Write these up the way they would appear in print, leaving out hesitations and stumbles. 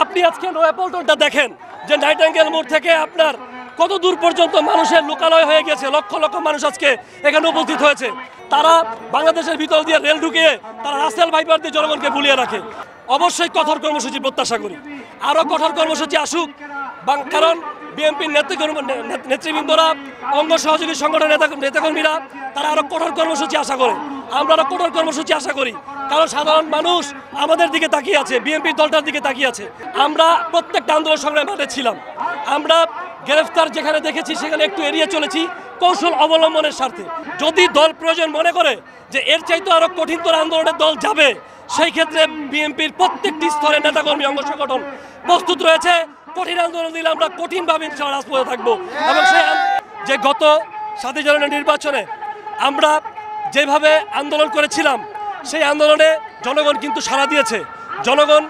আপনি আজকে নয়াপল্টনটা দেখেন যে নাইটিঙ্গেল মোড় থেকে আপনার কত দূর পর্যন্ত মানুষের লোকালয় হয়ে গেছে। লক্ষ লক্ষ মানুষ আজকে এখানে উপস্থিত হয়েছে। তারা বাংলাদেশের ভিতর দিয়ে রেল ঢুকিয়ে তারা রাসেল ভাইপার দিয়ে জনগণকে ভুলিয়ে রাখে। অবশ্যই কঠোর কর্মসূচি প্রত্যাশা করি, আরও কঠোর কর্মসূচি আসুক, কারণ বিএনপির নেতৃবৃন্দরা, অঙ্গ সহযোগী সংগঠনের নেতাকর্মীরা তারা আরও কঠোর কর্মসূচি আশা করে। আমরা আরও কঠোর কর্মসূচি আশা করি, কারণ সাধারণ মানুষ আমাদের দিকে তাকিয়ে আছে, বিএনপির দলটার দিকে তাকিয়ে আছে। আমরা প্রত্যেকটা আন্দোলন সংগ্রামে মাঠে ছিলাম। আমরা গ্রেফতার যেখানে দেখেছি সেখানে একটু এড়িয়ে চলেছি কৌশল অবলম্বনের স্বার্থে। যদি দল প্রয়োজন মনে করে যে এর চাইতে আরও কঠিনতর আন্দোলনের দল যাবে, সেই ক্ষেত্রে বিএনপির প্রত্যেকটি স্তরের নেতাকর্মী, অঙ্গ সংগঠন প্রস্তুত রয়েছে। কঠিন আন্দোলন দিলে আমরা কঠিনভাবে রাজপথে থাকবো। এবং যে গত 7 জানুয়ারি নির্বাচনে আমরা যেভাবে আন্দোলন করেছিলাম, সেই আন্দোলনে জনগণ কিন্তু সাড়া দিয়েছে। জনগণ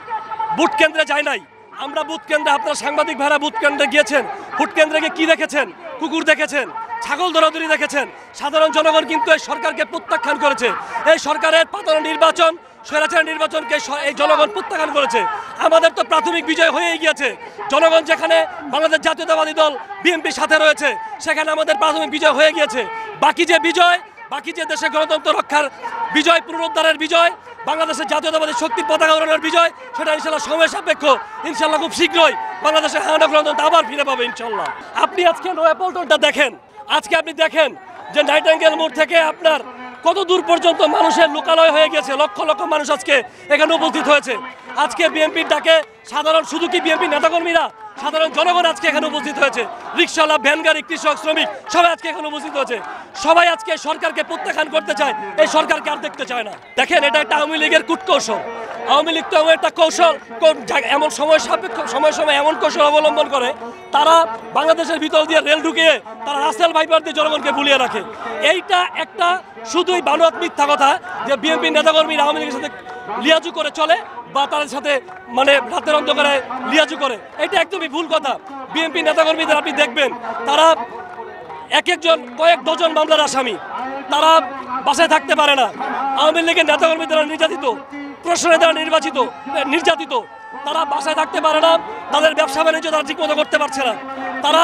বুথ কেন্দ্রে যায় নাই। আমরা বুথ কেন্দ্রে, আপনার সাংবাদিক ভাইরা বুথ কেন্দ্রে গিয়েছেন, ভোট কেন্দ্রে গিয়ে কী দেখেছেন? কুকুর দেখেছেন, ছাগল দৌড়াদৌড়ি দেখেছেন। সাধারণ জনগণ কিন্তু এই সরকারকে প্রত্যাখ্যান করেছে। এই সরকারের পাতানো নির্বাচন, স্বৈরাচার নির্বাচনকে এই জনগণ প্রত্যাখ্যান করেছে। আমাদের তো প্রাথমিক বিজয় হয়েই গিয়েছে। জনগণ যেখানে বাংলাদেশ জাতীয়তাবাদী দল বিএনপির সাথে রয়েছে, সেখানে আমাদের প্রাথমিক বিজয় হয়ে গিয়েছে। বাকি যে বিজয়, বাকি যে দেশের গণতন্ত্র রক্ষার বিজয়, পুনরুদ্ধারের বিজয়, বাংলাদেশের জাতীয়তাবাদী শক্তির পতাকা উড়ানোর বিজয়, সেটা ইনশাল্লাহ সময় সাপেক্ষ। ইনশাল্লাহ খুব শীঘ্রই বাংলাদেশের হারানো গণতন্ত্র আবার ফিরে পাবে ইনশাল্লাহ। আপনি আজকে নয়াপল্টনটা দেখেন, আজকে আপনি দেখেন যে নাইটিঙ্গেল মোড় থেকে আপনার কত দূর পর্যন্ত মানুষের লোকালয় হয়ে গেছে। লক্ষ লক্ষ মানুষ আজকে এখানে উপস্থিত হয়েছে। আজকে বিএনপির ডাকে সাধারণ, শুধু কি বিএনপির নেতাকর্মীরা, সাধারণ জনগণ আজকে এখানে উপস্থিত হয়েছে। রিক্সাওয়ালা, ভ্যানগাড়ি, কৃষক, শ্রমিক সবাই আজকে এখানে উপস্থিত হয়েছে। সবাই আজকে সরকারকে প্রত্যাখ্যান করতে চায়, এই সরকারকে আর দেখতে চায় না। দেখেন, এটা একটা আওয়ামী লীগের কূটকৌশল। আওয়ামী লীগ তো এমন একটা কৌশল, এমন সময় সাপেক্ষ সময় এমন কৌশল অবলম্বন করে, তারা বাংলাদেশের ভিতর দিয়ে রেল ঢুকিয়ে তারা রাসেল ভাইপার দিয়ে জনগণকে ভুলিয়ে রাখে। এইটা একটা শুধুই বানোয়াট মিথ্যা কথা যে বিএনপির নেতাকর্মীরা আওয়ামী লীগের সাথে লিয়াজু করে চলে বা তাদের সাথে রাতের অন্ধকারে লিয়াজু করে, এটা একদমই ভুল কথা। বিএনপি নেতাকর্মীদের আপনি দেখবেন, তারা এক একজন কয়েক ডজন মামলার আসামি, তারা বাসায় থাকতে পারে না। আওয়ামী লীগের নেতাকর্মী দ্বারা নির্যাতিত, প্রশাসনের দ্বারা নির্যাতিত, তারা বাসায় থাকতে পারে না। তাদের ব্যবসা বাণিজ্য তারা ঠিকমতো করতে পারছে না। তারা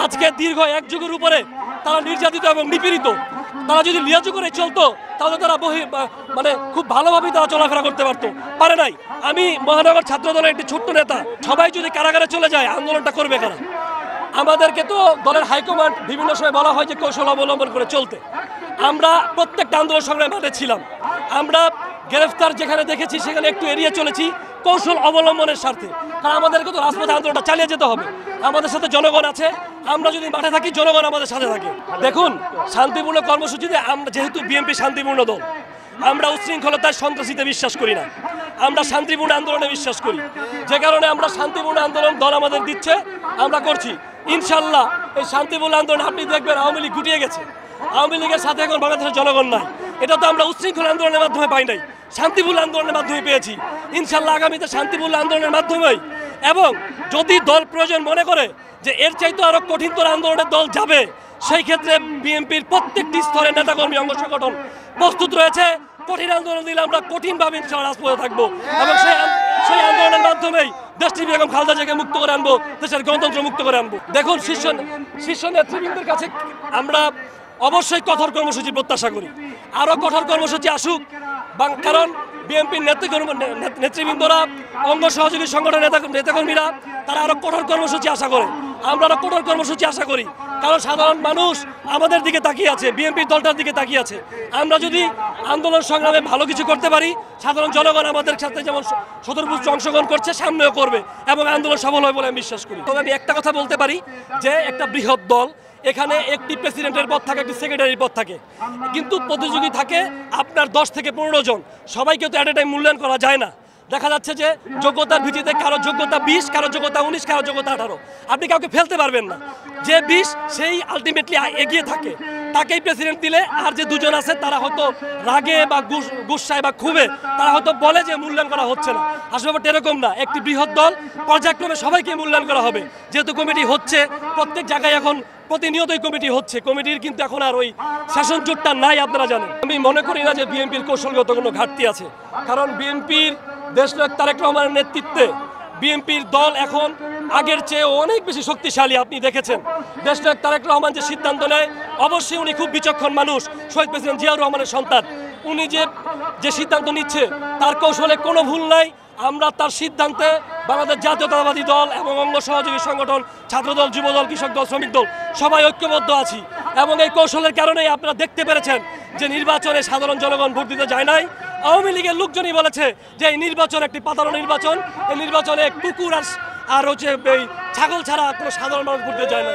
আজকে দীর্ঘ 1 যুগের উপরে তারা নির্যাতিত এবং নিপীড়িত। তারা যদি লিয়াজু করে চলতো, তাহলে তারা খুব ভালোভাবেই তারা চলাফেরা করতে পারে নাই। আমি মহানগর ছাত্র দলের একটি ছোট্ট নেতা। সবাই যদি কারাগারে চলে যায়, আন্দোলনটা করবে কারা? আমাদেরকে তো দলের হাইকমান্ড বিভিন্ন সময় বলা হয় যে কৌশল অবলম্বন করে চলতে। আমরা প্রত্যেকটা আন্দোলন সংগ্রামে মাঠে ছিলাম। আমরা গ্রেফতার যেখানে দেখেছি সেখানে একটু এড়িয়ে চলেছি কৌশল অবলম্বনের স্বার্থে, কারণ আমাদেরকে তো রাজপথে আন্দোলনটা চালিয়ে যেতে হবে। আমাদের সাথে জনগণ আছে, আমরা যদি মাঠে থাকি জনগণ আমাদের সাথে থাকে। দেখুন, শান্তিপূর্ণ কর্মসূচিতে আমরা, যেহেতু বিএনপি শান্তিপূর্ণ দল, আমরা উচ্ছৃঙ্খলতায়, সন্ত্রাসীতে বিশ্বাস করি না। আমরা শান্তিপূর্ণ আন্দোলনে বিশ্বাস করি। যে কারণে আমরা শান্তিপূর্ণ আন্দোলন দল আমাদের দিচ্ছে, আমরা করছি। ইনশাল্লাহ এই শান্তিপূর্ণ আন্দোলন আপনি দেখবেন আওয়ামী লীগ গুটিয়ে গেছে। আওয়ামী লীগের সাথে এখন বাংলাদেশের জনগণ নাই। এটা তো আমরা উচ্ছৃঙ্খল আন্দোলনের মাধ্যমে পাই নাই, শান্তিপূর্ণ আন্দোলনের মাধ্যমে পেয়েছি। ইনশাল্লাহ আগামীতে শান্তিপূর্ণ আন্দোলনের মাধ্যমেই, এবং যদি দল প্রয়োজন মনে করে যে এর চাইতে আরও কঠিনতর আন্দোলনের দল যাবে, সেই ক্ষেত্রে বিএনপির প্রত্যেকটি স্তরের নেতাকর্মী, অঙ্গ সংগঠন প্রস্তুত রয়েছে। কঠিন আন্দোলন দিলে আমরা কঠিনভাবে রাজপথে থাকবো, এবং সেই আন্দোলনের মাধ্যমেই দেশটি বেগম খালেদা জিয়াকে মুক্ত করে আনবো, দেশের গণতন্ত্র মুক্ত করে আনবো। দেখুন, শীর্ষ নেতৃবৃন্দের কাছে আমরা অবশ্যই কঠোর কর্মসূচি প্রত্যাশা করি, আরও কঠোর কর্মসূচি আসুক, কারণ বিএনপির নেতৃবৃন্দরা, অঙ্গ সহযোগী সংগঠনের নেতাকর্মীরা তারা আরও কঠোর কর্মসূচি আশা করে। আমরা আরও কঠোর কর্মসূচি আশা করি, কারণ সাধারণ মানুষ আমাদের দিকে তাকিয়ে আছে, বিএনপির দলটার দিকে তাকিয়ে আছে। আমরা যদি আন্দোলন সংগ্রামে ভালো কিছু করতে পারি, সাধারণ জনগণ আমাদের সাথে যেমন শতর্ভুজ অংশগ্রহণ করছে, সামনেও করবে, এবং আন্দোলন সফল হবে বলে আমি বিশ্বাস করি। তবে আমি একটা কথা বলতে পারি যে একটা বৃহৎ দল, এখানে একটি প্রেসিডেন্টের পদ থাকে, একটি সেক্রেটারির পদ থাকে, কিন্তু প্রতিযোগী থাকে আপনার 10 থেকে 15 জন। সবাইকে তো অ্যাট এ টাইম মূল্যায়ন করা যায় না। দেখা যাচ্ছে যে যোগ্যতার ভিত্তিতে কারো যোগ্যতা 20, কারো যোগ্যতা 19, কারো যোগ্যতা 18। আপনি কাউকে ফেলতে পারবেন না। যে 20 সেই আলটিমেটলি এগিয়ে থাকে, তাকেই প্রেসিডেন্ট দিলে। আর যে দুজন আছে তারা হয়তো রাগে বা গুসায় বা ক্ষোভে তারা হয়তো বলে যে মূল্যায়ন করা হচ্ছে না। আসলে ব্যাপারটা এরকম না। একটি বৃহৎ দল, পর্যায়ক্রমে সবাইকে মূল্যায়ন করা হবে। যেহেতু কমিটি হচ্ছে, প্রত্যেক জায়গায় এখন প্রতিনিয়তই কমিটি হচ্ছে, কমিটির কিন্তু এখন আর ওই শাসন জোটটা নাই, আপনারা জানেন। আমি মনে করি না যে বিএনপির কৌশলগত কোনো ঘাটতি আছে, কারণ বিএনপির দেশনায়ক তারেক রহমানের নেতৃত্বে বিএনপির দল এখন আগের চেয়ে অনেক বেশি শক্তিশালী। আপনি দেখেছেন দেশনায়ক তারেক রহমান যে সিদ্ধান্ত নেয়, অবশ্যই উনি খুব বিচক্ষণ মানুষ, শহীদ প্রেসিডেন্ট জিয়াউর রহমানের সন্তান। উনি যে সিদ্ধান্ত নিচ্ছে তার কৌশলে কোনো ভুল নাই। আমরা তার সিদ্ধান্তে বাংলাদেশ জাতীয়তাবাদী দল এবং অঙ্গ সহযোগী সংগঠন, ছাত্রদল, যুবদল, কৃষক দল, শ্রমিক দল সবাই ঐক্যবদ্ধ আছি। এবং এই কৌশলের কারণেই আপনারা দেখতে পেরেছেন যে নির্বাচনে সাধারণ জনগণ ভোট দিতে যায় নাই। আওয়ামী লীগের লোকজনই বলেছে যে এই নির্বাচন একটি পাতানো নির্বাচন, এই নির্বাচনে কুকুর আর হচ্ছে এই ছাগল ছাড়া কোনো সাধারণ মানুষ ভোট দিতে যায় না।